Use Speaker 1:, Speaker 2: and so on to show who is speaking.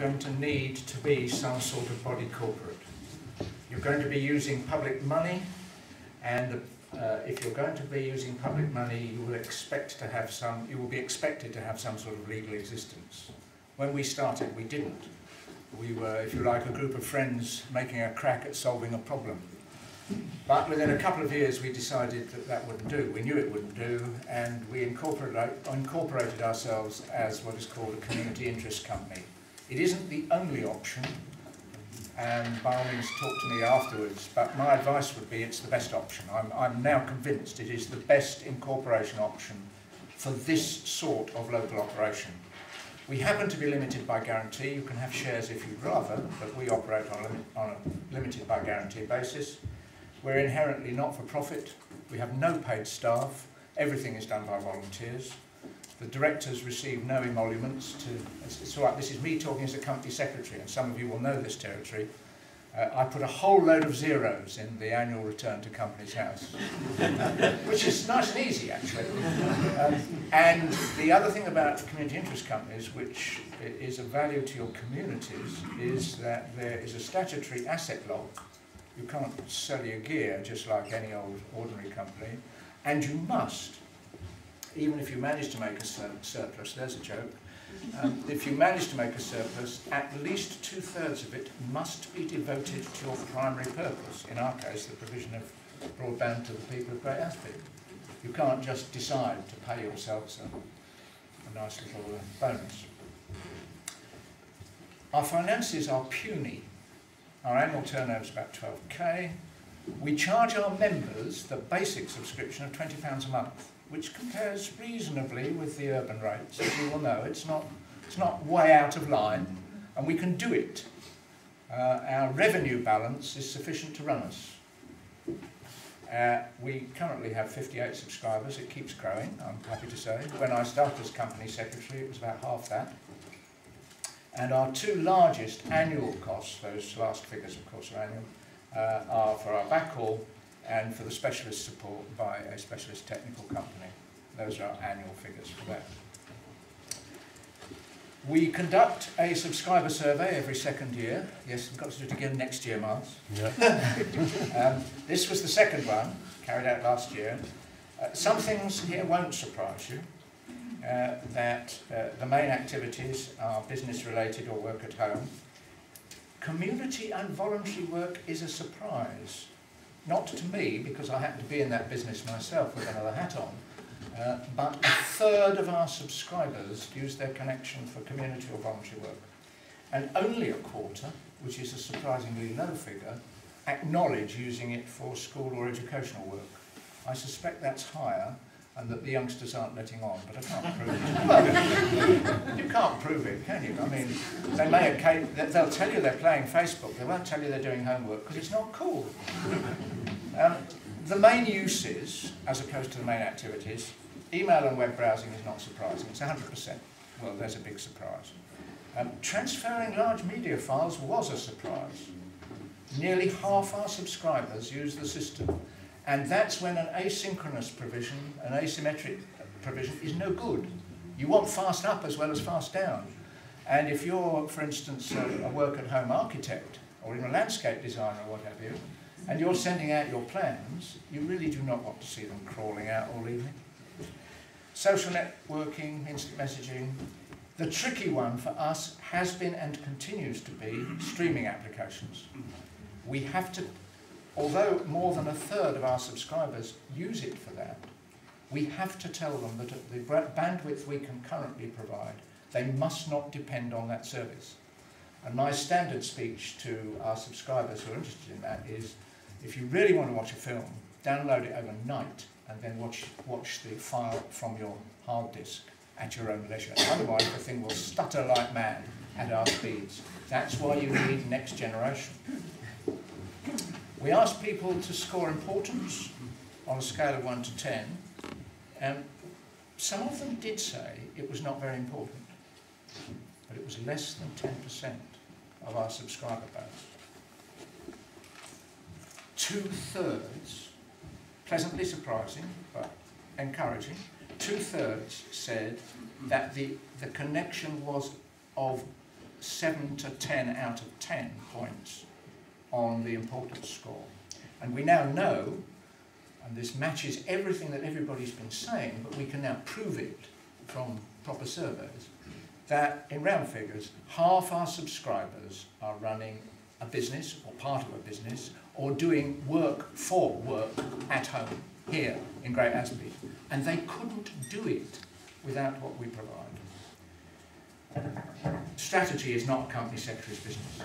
Speaker 1: going to need to be some sort of body corporate. You're going to be using public money, and if you're going to be using public money, you will expect to have some. You will be expected to have some sort of legal existence. When we started, we didn't. We were, if you like, a group of friends making a crack at solving a problem. But within a couple of years, we decided that that wouldn't do. We knew it wouldn't do, and we incorporated ourselves as what is called a community interest company. It isn't the only option, and by all means talk to me afterwards, but my advice would be it's the best option. I'm now convinced it is the best incorporation option for this sort of local operation. We happen to be limited by guarantee. You can have shares if you'd rather, but we operate on a limited by guarantee basis. We're inherently not-for-profit. We have no paid staff. Everything is done by volunteers. The directors receive no emoluments. It's all right, this is me talking as a company secretary, and some of you will know this territory. I put a whole load of zeros in the annual return to Companies House, which is nice and easy, actually. And the other thing about community interest companies, which is of value to your communities, is that there is a statutory asset log. You can't sell your gear just like any old ordinary company, and you must, even if you manage to make a surplus, there's a joke, if you manage to make a surplus, at least 2/3 of it must be devoted to your primary purpose, in our case the provision of broadband to the people of Great Ashby. You can't just decide to pay yourselves a nice little bonus. Our finances are puny. Our annual turnover is about 12k. We charge our members the basic subscription of £20 a month, which compares reasonably with the urban rates. As you will know, it's not way out of line, and we can do it. Our revenue balance is sufficient to run us. We currently have 58 subscribers. It keeps growing, I'm happy to say. When I started as company secretary, it was about half that. And our two largest annual costs, those last figures of course are annual, are for our backhaul and for the specialist support by a specialist technical company. Those are our annual figures for that. We conduct a subscriber survey every second year. Yes, we've got to do it again next year, Miles. Yeah. This was the second one, carried out last year. Some things here won't surprise you. The main activities are business related or work at home. Community and voluntary work is a surprise. Not to me, because I happen to be in that business myself with another hat on, but 1/3 of our subscribers use their connection for community or voluntary work. And only 1/4, which is a surprisingly low figure, acknowledge using it for school or educational work. I suspect that's higher, and that the youngsters aren't letting on, but I can't prove it. Well, you can't prove it, can you? I mean, they'll tell you they're playing Facebook, they won't tell you they're doing homework, because it's not cool. The main uses, as opposed to the main activities, email and web browsing is not surprising, it's 100%. Well, there's a big surprise. Transferring large media files was a surprise. Nearly half our subscribers use the system. And that's when an asynchronous provision, an asymmetric provision, is no good. You want fast up as well as fast down. And if you're, for instance, a work-at-home architect, or even a landscape designer or what have you, and you're sending out your plans, you really do not want to see them crawling out all evening. Social networking, instant messaging. The tricky one for us has been and continues to be streaming applications. We have to, although more than 1/3 of our subscribers use it for that, we have to tell them that at the bandwidth we can currently provide, they must not depend on that service. And my standard speech to our subscribers who are interested in that is, if you really want to watch a film, download it overnight and then watch the file from your hard disk at your own leisure. Otherwise the thing will stutter like mad at our speeds. That's why you need next generation. We asked people to score importance on a scale of 1 to 10, and some of them did say it was not very important, but it was less than 10% of our subscriber base. 2/3, pleasantly surprising but encouraging, 2/3 said that the connection was of 7 to 10 out of 10 points on the importance score. And we now know, and this matches everything that everybody's been saying, but we can now prove it from proper surveys, that in round figures, half our subscribers are running a business or part of a business or doing work for work at home here in Great Asby. And they couldn't do it without what we provide. Strategy is not a company secretary's business.